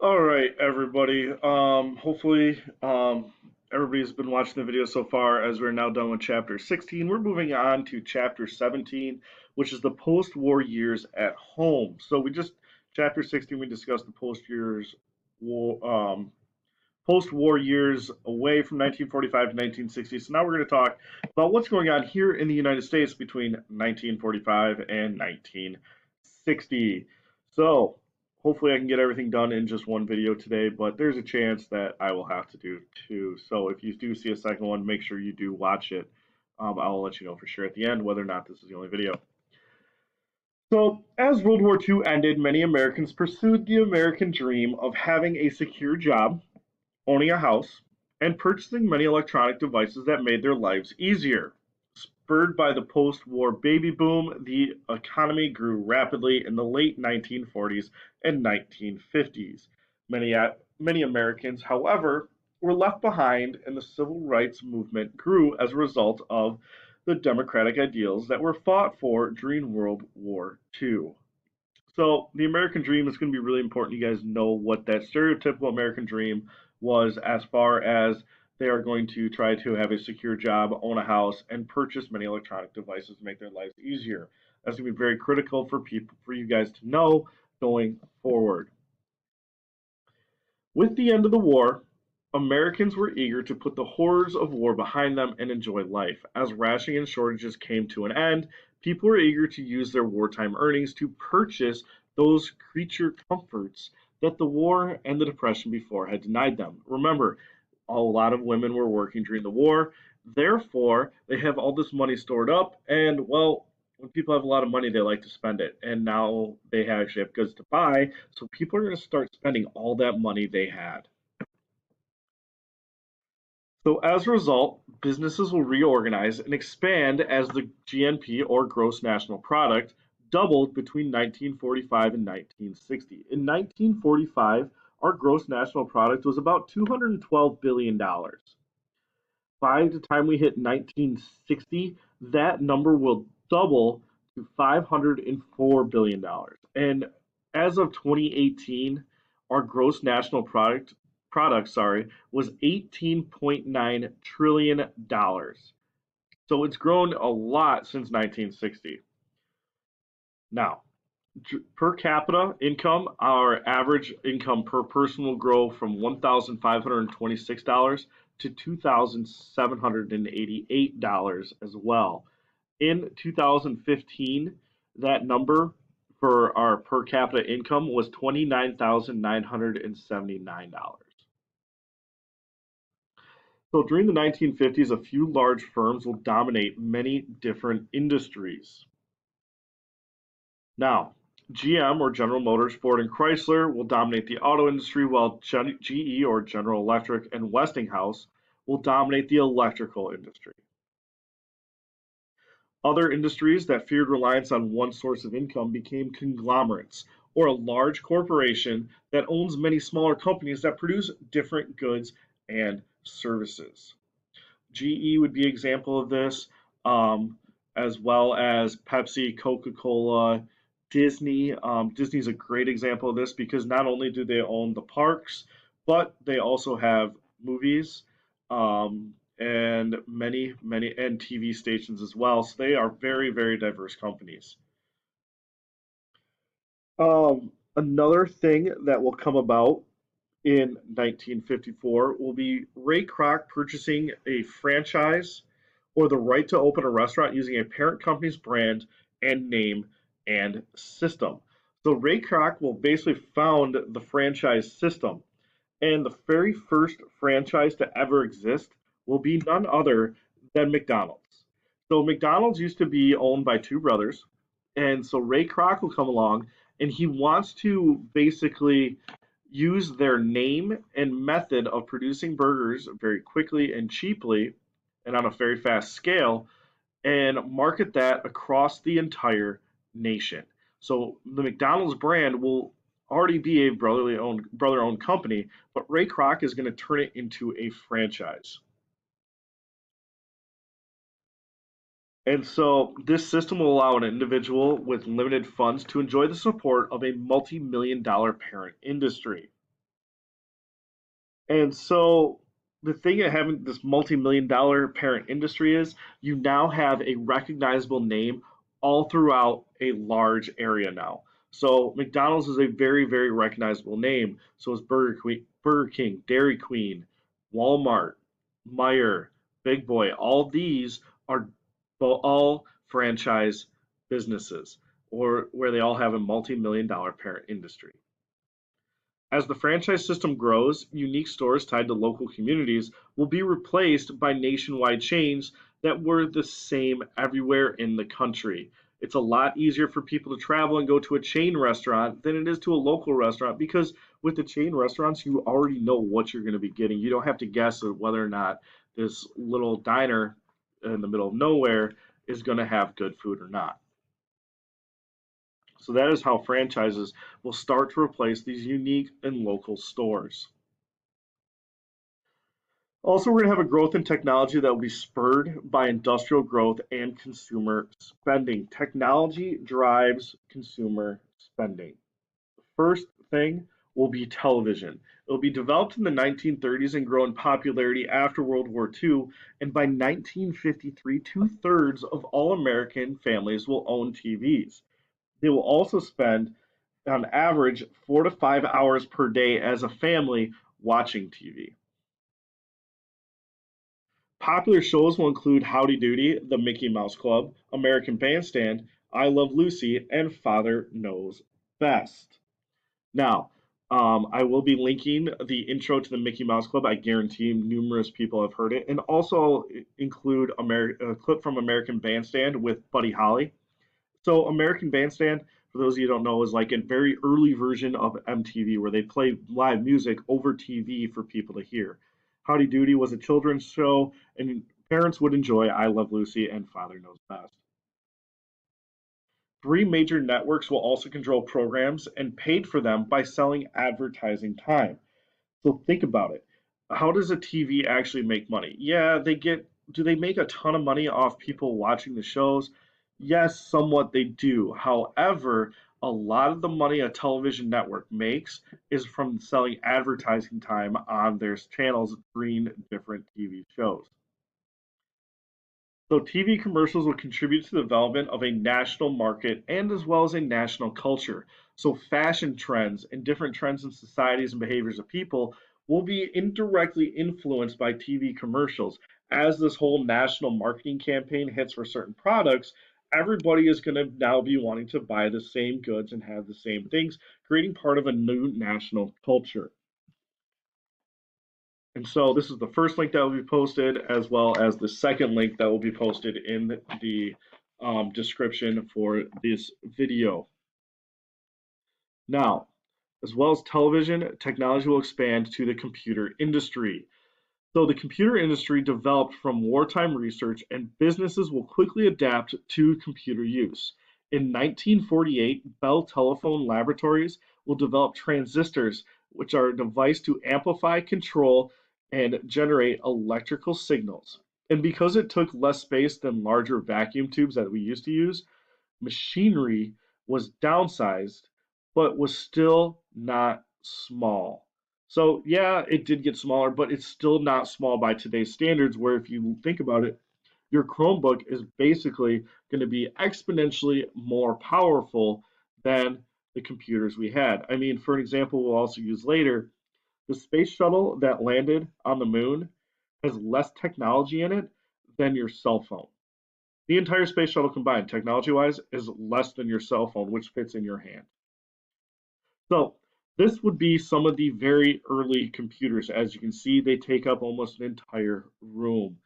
All right, everybody. Hopefully, everybody's been watching the video so far as we're now done with chapter 16. We're moving on to chapter 17, which is the post-war years at home. Chapter 16, we discussed the post-war years away from 1945 to 1960. So now we're going to talk about what's going on here in the United States between 1945 and 1960. So hopefully I can get everything done in just one video today, but there's a chance that I will have to do two. So if you do see a second one, make sure you do watch it. I'll let you know for sure at the end whether or not this is the only video. So, as World War II ended, many Americans pursued the American dream of having a secure job, owning a house, and purchasing many electronic devices that made their lives easier. Spurred by the post war baby boom, the economy grew rapidly in the late 1940s and 1950s. Many Americans, however, were left behind, and the civil rights movement grew as a result of the democratic ideals that were fought for during World War II. So the American dream is going to be really important. You guys know what that stereotypical American dream was as far as they are going to try to have a secure job, own a house, and purchase many electronic devices to make their lives easier. That's going to be very critical for you guys to know going forward. With the end of the war, Americans were eager to put the horrors of war behind them and enjoy life. As rationing and shortages came to an end, people were eager to use their wartime earnings to purchase those creature comforts that the war and the Depression before had denied them. Remember, a lot of women were working during the war, therefore, they have all this money stored up, and well, when people have a lot of money, they like to spend it. And now they actually have goods to buy, so people are going to start spending all that money they had. So as a result, businesses will reorganize and expand as the GNP or gross national product doubled between 1945 and 1960. In 1945, our gross national product was about $212 billion. By the time we hit 1960, that number will double to $504 billion. And as of 2018, our gross national product was $18.9 trillion dollars. So it's grown a lot since 1960. Now, per capita income, our average income per person will grow from $1,526 to $2,788 as well. In 2015, that number for our per capita income was $29,979. So during the 1950s, a few large firms will dominate many different industries. Now, GM or General Motors, Ford, and Chrysler will dominate the auto industry, while GE or General Electric and Westinghouse will dominate the electrical industry. Other industries that feared reliance on one source of income became conglomerates, or a large corporation that owns many smaller companies that produce different goods and services. GE would be an example of this, as well as Pepsi, Coca-Cola, Disney. Disney's a great example of this because not only do they own the parks, but they also have movies and many and TV stations as well. So they are very, very diverse companies. Another thing that will come about in 1954 will be Ray Kroc purchasing a franchise or the right to open a restaurant using a parent company's brand and name and system. So Ray Kroc will basically found the franchise system, and the very first franchise to ever exist will be none other than McDonald's. So McDonald's used to be owned by two brothers, and so Ray Kroc will come along and he wants to basically use their name and method of producing burgers very quickly and cheaply and on a very fast scale and market that across the entire nation. So the McDonald's brand will already be a brother owned company, but Ray Kroc is going to turn it into a franchise. And so this system will allow an individual with limited funds to enjoy the support of a multi-million dollar parent industry. And so the thing of having this multi-million dollar parent industry is you now have a recognizable name all throughout a large area now. So McDonald's is a very, very recognizable name. So is Burger King, Dairy Queen, Walmart, Meijer, Big Boy. All these are all franchise businesses or where they all have a multi-million dollar parent industry. As the franchise system grows, unique stores tied to local communities will be replaced by nationwide chains that were the same everywhere in the country. It's a lot easier for people to travel and go to a chain restaurant than it is to a local restaurant because with the chain restaurants, you already know what you're going to be getting. You don't have to guess whether or not this little diner in the middle of nowhere is going to have good food or not. So that is how franchises will start to replace these unique and local stores. Also, we're going to have a growth in technology that will be spurred by industrial growth and consumer spending. Technology drives consumer spending. The first thing will be television. It will be developed in the 1930s and grow in popularity after World War II. And by 1953, two-thirds of all American families will own TVs. They will also spend, on average, 4 to 5 hours per day as a family watching TV. Popular shows will include Howdy Doody, The Mickey Mouse Club, American Bandstand, I Love Lucy, and Father Knows Best. Now, I will be linking the intro to the Mickey Mouse Club. I guarantee numerous people have heard it. And also I'll include a clip from American Bandstand with Buddy Holly. So American Bandstand, for those of you who don't know, is like a very early version of MTV where they play live music over TV for people to hear. Howdy Doody was a children's show, and parents would enjoy I Love Lucy and Father Knows Best. Three major networks will also control programs and paid for them by selling advertising time. So think about it. How does a TV actually make money? Yeah, do they make a ton of money off people watching the shows? Yes, somewhat they do. However, a lot of the money a television network makes is from selling advertising time on their channels during different TV shows. So TV commercials will contribute to the development of a national market and as well as a national culture. So fashion trends and different trends in societies and behaviors of people will be indirectly influenced by TV commercials. As this whole national marketing campaign hits for certain products, everybody is going to now be wanting to buy the same goods and have the same things, creating part of a new national culture. And so this is the first link that will be posted, as well as the second link that will be posted in the description for this video. Now, as well as television, technology will expand to the computer industry. So the computer industry developed from wartime research, and businesses will quickly adapt to computer use. In 1948, Bell Telephone Laboratories will develop transistors, which are a device to amplify, control, and generate electrical signals. And because it took less space than larger vacuum tubes that we used to use, machinery was downsized, but was still not small. So, yeah, it did get smaller, but it's still not small by today's standards. Where, if you think about it, your Chromebook is basically going to be exponentially more powerful than the computers we had. I mean, for an example, we'll also use later the space shuttle that landed on the moon has less technology in it than your cell phone. The entire space shuttle combined, technology wise, is less than your cell phone, which fits in your hand. So, this would be some of the very early computers. As you can see, they take up almost an entire room.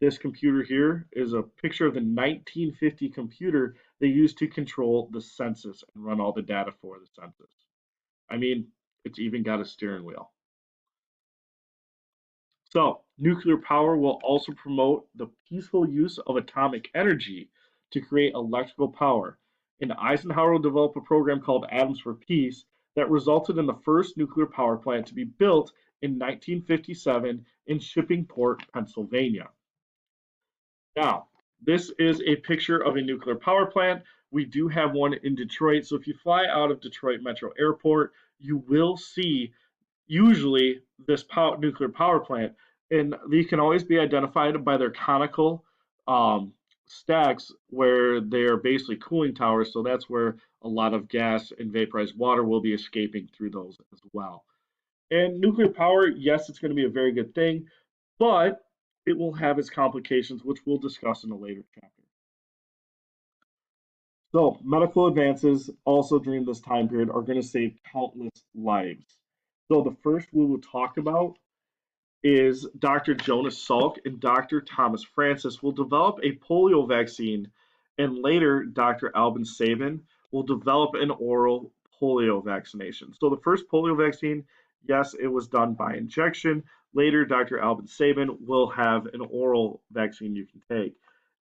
This computer here is a picture of the 1950 computer they used to control the census and run all the data for the census. I mean, it's even got a steering wheel. So, nuclear power will also promote the peaceful use of atomic energy to create electrical power. And Eisenhower will develop a program called Atoms for Peace that resulted in the first nuclear power plant to be built in 1957 in Shippingport, Pennsylvania. Now, this is a picture of a nuclear power plant. We do have one in Detroit. So if you fly out of Detroit Metro Airport, you will see usually this nuclear power plant, and these can always be identified by their conical um, stacks where they are basically cooling towers. So that's where a lot of gas and vaporized water will be escaping through those as well. And nuclear power, yes, it's going to be a very good thing, but it will have its complications, which we'll discuss in a later chapter. So, medical advances also during this time period are going to save countless lives. So, the first we will talk about is Dr. Jonas Salk and Dr. Thomas Francis will develop a polio vaccine, and later Dr. Albin Sabin will develop an oral polio vaccination. So the first polio vaccine, yes, it was done by injection. Later, Dr. Albin Sabin will have an oral vaccine you can take.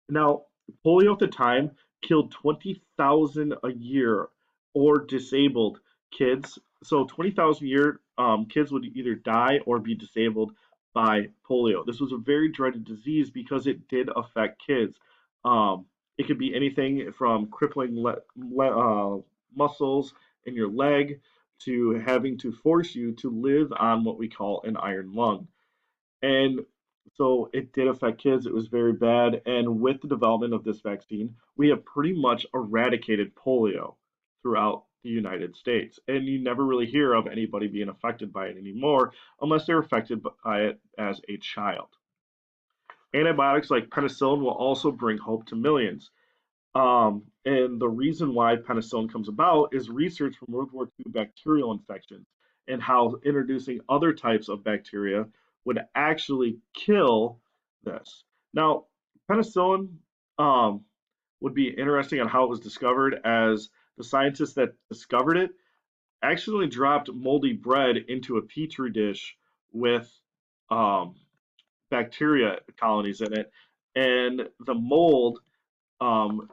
Now, polio at the time killed 20,000 a year or disabled kids. So 20,000 a year kids would either die or be disabled by polio. This was a very dreaded disease because it did affect kids. It could be anything from crippling muscles in your leg to having to force you to live on what we call an iron lung. And so it did affect kids. It was very bad. And with the development of this vaccine, we have pretty much eradicated polio throughout the United States. And you never really hear of anybody being affected by it anymore unless they're affected by it as a child. Antibiotics like penicillin will also bring hope to millions. And the reason why penicillin comes about is research from World War II bacterial infections and how introducing other types of bacteria would actually kill this. Now, penicillin would be interesting on how it was discovered, as the scientists that discovered it accidentally dropped moldy bread into a petri dish with um, bacteria colonies in it, and the mold um,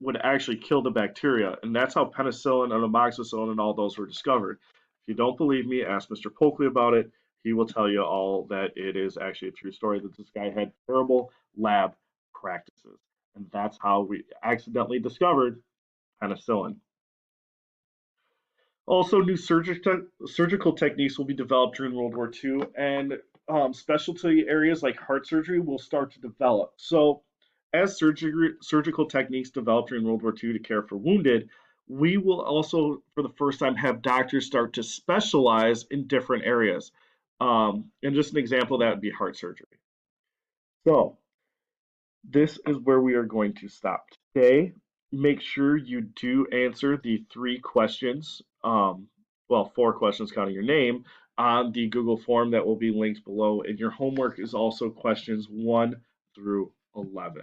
would actually kill the bacteria, and that's how penicillin and amoxicillin and all those were discovered. If you don't believe me, ask Mr. Polkley about it. He will tell you all that it is actually a true story that this guy had terrible lab practices, and that's how we accidentally discovered penicillin. Also, new surgical techniques will be developed during World War II, and specialty areas like heart surgery will start to develop. So, as surgical techniques develop during World War II to care for wounded, we will also, for the first time, have doctors start to specialize in different areas. And just an example of that would be heart surgery. So, this is where we are going to stop today. Make sure you do answer the 3 questions, well, 4 questions counting your name, on the Google form that will be linked below. And your homework is also questions 1 through 11.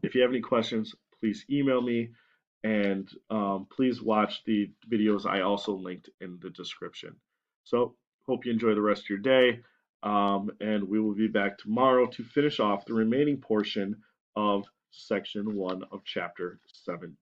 If you have any questions, please email me, and please watch the videos I also linked in the description. So, hope you enjoy the rest of your day, and we will be back tomorrow to finish off the remaining portion of section 1 of chapter 17.